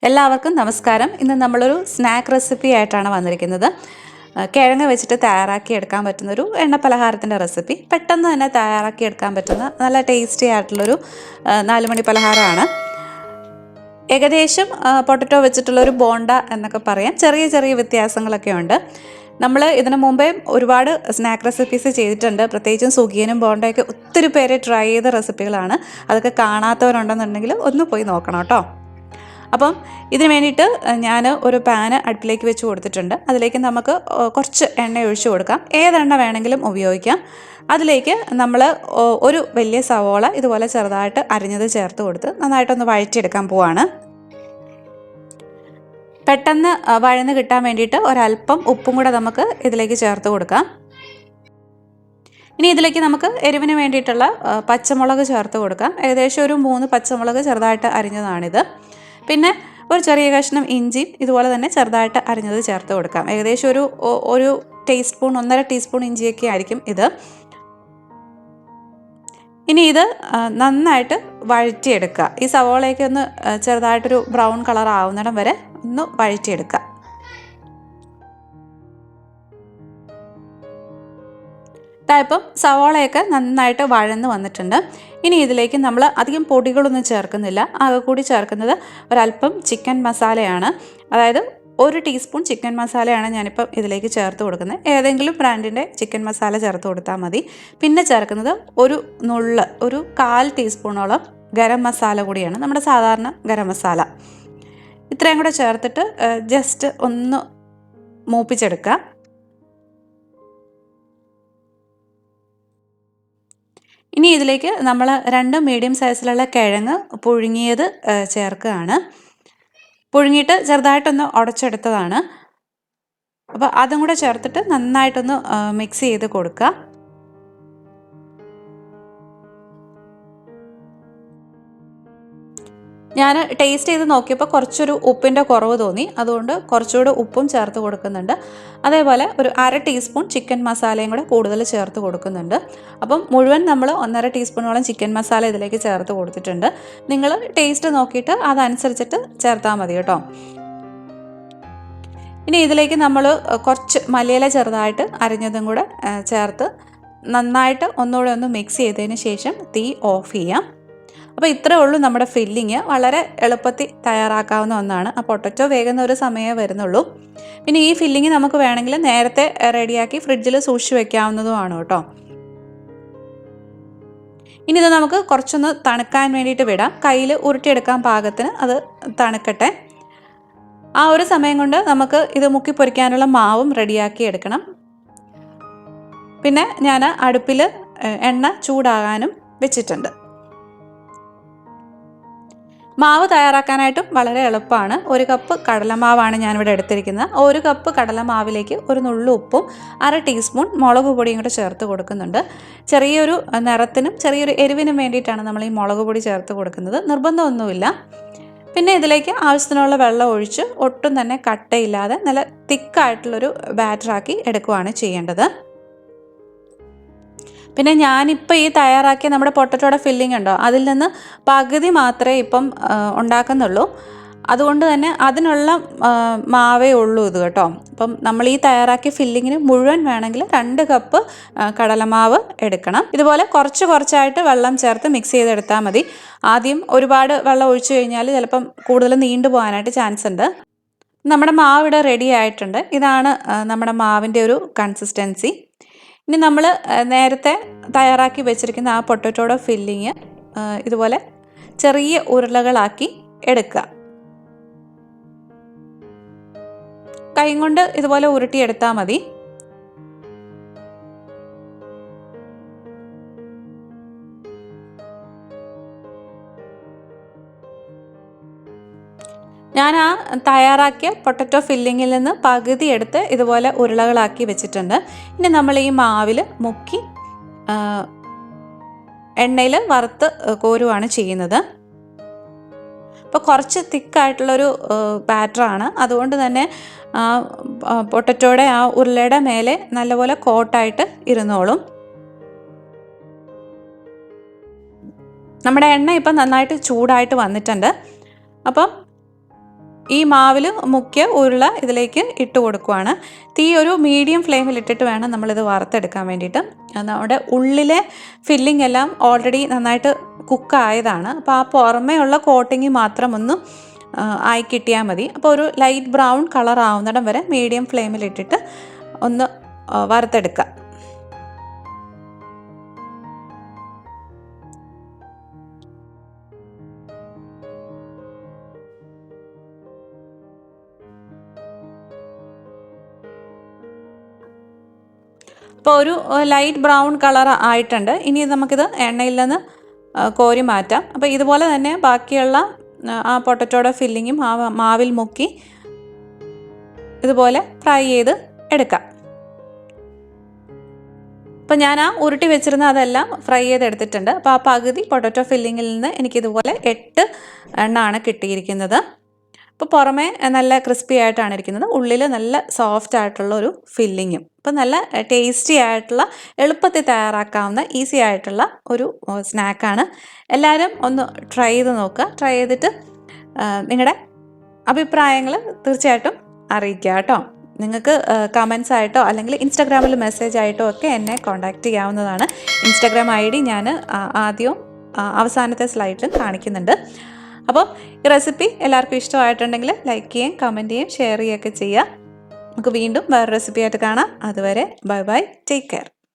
എല്ലാവർക്കും നമസ്കാരം. ഇന്ന് നമ്മളൊരു സ്നാക്ക് റെസിപ്പി ആയിട്ടാണ് വന്നിരിക്കുന്നത്. കിഴങ്ങ് വെച്ചിട്ട് തയ്യാറാക്കി എടുക്കാൻ പറ്റുന്നൊരു എണ്ണ പലഹാരത്തിൻ്റെ റെസിപ്പി. പെട്ടെന്ന് തന്നെ തയ്യാറാക്കി എടുക്കാൻ പറ്റുന്ന നല്ല ടേസ്റ്റി ആയിട്ടുള്ളൊരു 4 മണി പലഹാരമാണ്. ഏകദേശം പൊട്ടറ്റോ വെച്ചിട്ടുള്ളൊരു ബോണ്ട എന്നൊക്കെ പറയാം. ചെറിയ ചെറിയ വ്യത്യാസങ്ങളൊക്കെ ഉണ്ട്. നമ്മൾ ഇതിനു മുമ്പേ ഒരുപാട് സ്നാക്ക് റെസിപ്പീസ് ചെയ്തിട്ടുണ്ട്. പ്രത്യേകിച്ചും സുഖിയനും ബോണ്ടയൊക്കെ ഒത്തിരി പേര് ട്രൈ ചെയ്ത റെസിപ്പികളാണ്. അതൊക്കെ കാണാത്തവരുണ്ടെന്നുണ്ടെങ്കിൽ ഒന്ന് പോയി നോക്കണം കേട്ടോ. അപ്പം ഇതിന് വേണ്ടിയിട്ട് ഞാൻ ഒരു പാന് അടുപ്പിലേക്ക് വെച്ച് കൊടുത്തിട്ടുണ്ട്. അതിലേക്ക് നമുക്ക് കുറച്ച് എണ്ണ ഒഴിച്ച് കൊടുക്കാം. ഏതെണ്ണ വേണമെങ്കിലും ഉപയോഗിക്കാം. അതിലേക്ക് നമ്മൾ ഒരു വലിയ സവോള ഇതുപോലെ ചെറുതായിട്ട് അരിഞ്ഞത് ചേർത്ത് കൊടുത്ത് നന്നായിട്ടൊന്ന് വഴറ്റിയെടുക്കാൻ പോവാണ്. പെട്ടെന്ന് വഴന്ന് കിട്ടാൻ വേണ്ടിയിട്ട് ഒരല്പം ഉപ്പും കൂടെ നമുക്ക് ഇതിലേക്ക് ചേർത്ത് കൊടുക്കാം. ഇനി ഇതിലേക്ക് നമുക്ക് എരിവിന് വേണ്ടിയിട്ടുള്ള പച്ചമുളക് ചേർത്ത് കൊടുക്കാം. ഏകദേശം ഒരു 3 പച്ചമുളക് ചെറുതായിട്ട് അരിഞ്ഞതാണിത്. പിന്നെ ഒരു ചെറിയ കഷ്ണം ഇഞ്ചിയും ഇതുപോലെ തന്നെ ചെറുതായിട്ട് അരിഞ്ഞത് ചേർത്ത് കൊടുക്കാം. ഏകദേശം ഒരു ടീസ്പൂൺ 1.5 ടീസ്പൂൺ ഇഞ്ചിയൊക്കെ ആയിരിക്കും ഇത്. ഇനി ഇത് നന്നായിട്ട് വഴറ്റിയെടുക്കുക. ഈ സവോളയൊക്കെ ഒന്ന് ചെറുതായിട്ടൊരു ബ്രൗൺ കളർ ആവുന്നിടം വരെ ഒന്ന് വഴറ്റിയെടുക്കുക. ഇപ്പം സവോളയൊക്കെ നന്നായിട്ട് വഴന്ന് വന്നിട്ടുണ്ട്. ഇനി ഇതിലേക്ക് നമ്മൾ അധികം പൊടികളൊന്നും ചേർക്കുന്നില്ല. ആകെ കൂടി ചേർക്കുന്നത് ഒരല്പം ചിക്കൻ മസാലയാണ്. അതായത് 1 ടീസ്പൂൺ ചിക്കൻ മസാലയാണ് ഞാനിപ്പം ഇതിലേക്ക് ചേർത്ത് കൊടുക്കുന്നത്. ഏതെങ്കിലും ബ്രാൻഡിൻ്റെ ചിക്കൻ മസാല ചേർത്ത് കൊടുത്താൽ മതി. പിന്നെ ചേർക്കുന്നത് ഒരു 1/4 ടീസ്പൂണോളം ഗരം മസാല കൂടിയാണ്, നമ്മുടെ സാധാരണ ഗരം മസാല. ഇത്രയും കൂടെ ചേർത്തിട്ട് ജസ്റ്റ് ഒന്ന് മൂപ്പിച്ചെടുക്കുക. ഇനി ഇതിലേക്ക് നമ്മൾ 2 മീഡിയം സൈസിലുള്ള കിഴങ്ങ് പുഴുങ്ങിയത് ചേർക്കുകയാണ്. പുഴുങ്ങിയിട്ട് ചെറുതായിട്ടൊന്ന് ഉടച്ചെടുത്തതാണ്. അപ്പോൾ അതും കൂടെ ചേർത്തിട്ട് നന്നായിട്ടൊന്ന് മിക്സ് ചെയ്ത് കൊടുക്കുക. ഞാൻ ടേസ്റ്റ് ചെയ്ത് നോക്കിയപ്പോൾ കുറച്ചൊരു ഉപ്പിൻ്റെ കുറവ് തോന്നി. അതുകൊണ്ട് കുറച്ചുകൂടി ഉപ്പും ചേർത്ത് കൊടുക്കുന്നുണ്ട്. അതേപോലെ ഒരു 1/2 ടീസ്പൂൺ ചിക്കൻ മസാലയും കൂടെ കൂടുതൽ ചേർത്ത് കൊടുക്കുന്നുണ്ട്. അപ്പം മുഴുവൻ നമ്മൾ 1.5 ടീസ്പൂണോളം ചിക്കൻ മസാല ഇതിലേക്ക് ചേർത്ത് കൊടുത്തിട്ടുണ്ട്. നിങ്ങൾ ടേസ്റ്റ് നോക്കിയിട്ട് അതനുസരിച്ചിട്ട് ചേർത്താൽ മതി കേട്ടോ. ഇനി ഇതിലേക്ക് നമ്മൾ കുറച്ച് മല്ലിയില ചെറുതായിട്ട് അരിഞ്ഞതും കൂടെ ചേർത്ത് നന്നായിട്ട് ഒന്നുകൂടെ ഒന്ന് മിക്സ് ചെയ്തതിന് ശേഷം തീ ഓഫ് ചെയ്യാം. അപ്പോൾ ഇത്രയേ ഉള്ളൂ നമ്മുടെ ഫില്ലിങ്. വളരെ എളുപ്പത്തിൽ തയ്യാറാക്കാവുന്ന ഒന്നാണ്. ആ പൊട്ടറ്റോ വേഗുന്ന ഒരു സമയമേ വരുന്നുള്ളൂ. പിന്നെ ഈ ഫില്ലിങ് നമുക്ക് വേണമെങ്കിൽ നേരത്തെ റെഡിയാക്കി ഫ്രിഡ്ജിൽ സൂക്ഷിച്ച് വെക്കാവുന്നതുമാണ് കേട്ടോ. ഇനി ഇത് നമുക്ക് കുറച്ചൊന്ന് തണുക്കാൻ വേണ്ടിയിട്ട് വിടാം. കയ്യിൽ ഉരുട്ടിയെടുക്കാൻ പാകത്തിന് അത് തണുക്കട്ടെ. ആ ഒരു സമയം കൊണ്ട് നമുക്ക് ഇത് മുക്കി പൊരിക്കാനുള്ള മാവും റെഡിയാക്കി എടുക്കണം. പിന്നെ ഞാൻ അടുപ്പിൽ എണ്ണ ചൂടാകാനും വെച്ചിട്ടുണ്ട്. മാവ് തയ്യാറാക്കാനായിട്ടും വളരെ എളുപ്പമാണ്. 1 കപ്പ് കടലമാവാണ് ഞാനിവിടെ എടുത്തിരിക്കുന്നത്. 1 കപ്പ് കടലമാവിലേക്ക് ഒരു നുള്ളു ഉപ്പും 1/2 ടീസ്പൂൺ മുളക് പൊടിയും കൂടെ ചേർത്ത് കൊടുക്കുന്നുണ്ട്. ചെറിയൊരു നിറത്തിനും ചെറിയൊരു എരിവിനും വേണ്ടിയിട്ടാണ് നമ്മൾ ഈ മുളക് പൊടി ചേർത്ത് കൊടുക്കുന്നത്. നിർബന്ധമൊന്നുമില്ല. പിന്നെ ഇതിലേക്ക് ആവശ്യത്തിനുള്ള വെള്ളം ഒഴിച്ച് ഒട്ടും തന്നെ കട്ടയില്ലാതെ നല്ല തിക്കായിട്ടുള്ളൊരു ബാറ്ററാക്കി എടുക്കുകയാണ് ചെയ്യേണ്ടത്. പിന്നെ ഞാനിപ്പോൾ ഈ തയ്യാറാക്കിയ നമ്മുടെ പൊട്ടറ്റോയുടെ ഫില്ലിംഗ് ഉണ്ടോ, അതിൽ നിന്ന് പകുതി മാത്രമേ ഇപ്പം ഉണ്ടാക്കുന്നുള്ളൂ. അതുകൊണ്ട് തന്നെ അതിനുള്ള മാവേ ഉള്ളൂ ഇത് കേട്ടോ. അപ്പം നമ്മൾ ഈ തയ്യാറാക്കിയ ഫില്ലിങ്ങിന് മുഴുവൻ വേണമെങ്കിൽ 2 കപ്പ് കടലമാവ് എടുക്കണം. ഇതുപോലെ കുറച്ചായിട്ട് വെള്ളം ചേർത്ത് മിക്സ് ചെയ്തെടുത്താൽ മതി. ആദ്യം ഒരുപാട് വെള്ളം ഒഴിച്ചു കഴിഞ്ഞാൽ ചിലപ്പം കൂടുതൽ നീണ്ടു പോകാനായിട്ട് ചാൻസ് ഉണ്ട്. നമ്മുടെ മാവ് ഇവിടെ റെഡി ആയിട്ടുണ്ട്. ഇതാണ് നമ്മുടെ മാവിൻ്റെ ഒരു കൺസിസ്റ്റൻസി. ഇനി നമ്മൾ നേരത്തെ തയ്യാറാക്കി വെച്ചിരിക്കുന്ന ആ പൊട്ടറ്റോയുടെ ഫില്ലിങ് ഇതുപോലെ ചെറിയ ഉരുളകളാക്കി എടുക്കുക. കൈ കൊണ്ട് ഇതുപോലെ ഉരുട്ടിയെടുത്താൽ മതി. ഞാൻ ആ തയ്യാറാക്കിയ പൊട്ടറ്റോ ഫില്ലിങ്ങിൽ നിന്ന് പകുതി എടുത്ത് ഇതുപോലെ ഉരുളകളാക്കി വെച്ചിട്ടുണ്ട്. ഇനി നമ്മൾ ഈ മാവിൽ മുക്കി എണ്ണയിൽ വറുത്ത് കോരുവാണ് ചെയ്യുന്നത്. അപ്പോൾ കുറച്ച് തിക്കായിട്ടുള്ളൊരു ബാറ്ററാണ്. അതുകൊണ്ട് തന്നെ പൊട്ടറ്റോയുടെ ആ ഉരുളയുടെ മേലെ നല്ലപോലെ കോട്ടായിട്ട് ഇരുന്നോളും. നമ്മുടെ എണ്ണ ഇപ്പം നന്നായിട്ട് ചൂടായിട്ട് വന്നിട്ടുണ്ട്. അപ്പം ഈ മാവിൽ മുക്കിയ ഉരുള ഇതിലേക്ക് ഇട്ട് കൊടുക്കുവാണ്. തീ ഒരു മീഡിയം ഫ്ലെയിമിൽ ഇട്ടിട്ട് വേണം നമ്മളിത് വറുത്തെടുക്കാൻ വേണ്ടിയിട്ട്. നമ്മുടെ ഉള്ളിലെ ഫില്ലിംഗ് എല്ലാം ഓൾറെഡി നന്നായിട്ട് കുക്കായതാണ്. അപ്പോൾ ആ പുറമേ ഉള്ള കോട്ടിങ് മാത്രം ഒന്ന് ആയി കിട്ടിയാൽ മതി. അപ്പോൾ ഒരു ലൈറ്റ് ബ്രൗൺ കളർ ആവുന്നിടം വരെ മീഡിയം ഫ്ലെയിമിൽ ഇട്ടിട്ട് ഒന്ന് വറുത്തെടുക്കുക. അപ്പോൾ ഒരു ലൈറ്റ് ബ്രൗൺ കളർ ആയിട്ടുണ്ട്. ഇനി നമുക്കിത് എണ്ണയിൽ നിന്ന് കോരി മാറ്റാം. അപ്പോൾ ഇതുപോലെ തന്നെ ബാക്കിയുള്ള ആ പൊട്ടറ്റോയുടെ ഫില്ലിങ്ങും ആ മാവിൽ മുക്കി ഇതുപോലെ ഫ്രൈ ചെയ്ത് എടുക്കാം. അപ്പോൾ ഞാൻ ആ ഉരുട്ടി വെച്ചിരുന്ന അതെല്ലാം ഫ്രൈ ചെയ്തെടുത്തിട്ടുണ്ട്. അപ്പോൾ ആ പകുതി പൊട്ടറ്റോ ഫില്ലിങ്ങിൽ നിന്ന് എനിക്കിതുപോലെ 8 എണ്ണമാണ് കിട്ടിയിരിക്കുന്നത്. അപ്പോൾ പുറമേ നല്ല ക്രിസ്പി ആയിട്ടാണ് ഇരിക്കുന്നത്, ഉള്ളിൽ നല്ല സോഫ്റ്റ് ആയിട്ടുള്ള ഒരു ഫില്ലിങ്ങും. അപ്പോൾ നല്ല ടേസ്റ്റി ആയിട്ടുള്ള, എളുപ്പത്തിൽ തയ്യാറാക്കാവുന്ന ഈസി ആയിട്ടുള്ള ഒരു സ്നാക്കാണ്. എല്ലാവരും ഒന്ന് ട്രൈ ചെയ്ത് നോക്കുക. ട്രൈ ചെയ്തിട്ട് നിങ്ങളുടെ അഭിപ്രായങ്ങൾ തീർച്ചയായിട്ടും അറിയിക്കുക കേട്ടോ. നിങ്ങൾക്ക് കമൻസ് ആയിട്ടോ അല്ലെങ്കിൽ ഇൻസ്റ്റാഗ്രാമിൽ മെസ്സേജ് ആയിട്ടോ ഒക്കെ എന്നെ കോൺടാക്റ്റ് ചെയ്യാവുന്നതാണ്. ഇൻസ്റ്റാഗ്രാം ID ഞാൻ ആദ്യവും അവസാനത്തെ സ്ലൈഡിലും കാണിക്കുന്നുണ്ട്. അപ്പോൾ ഈ റെസിപ്പി എല്ലാവർക്കും ഇഷ്ടമായിട്ടുണ്ടെങ്കിൽ ലൈക്ക് ചെയ്യുകയും കമൻറ്റ് ചെയ്യുകയും ഷെയർ ചെയ്യുകയൊക്കെ ചെയ്യുക. നമുക്ക് വീണ്ടും വേറെ റെസിപ്പി ആയിട്ട് കാണാം. അതുവരെ ബൈ ബൈ, ടേക്ക് കെയർ.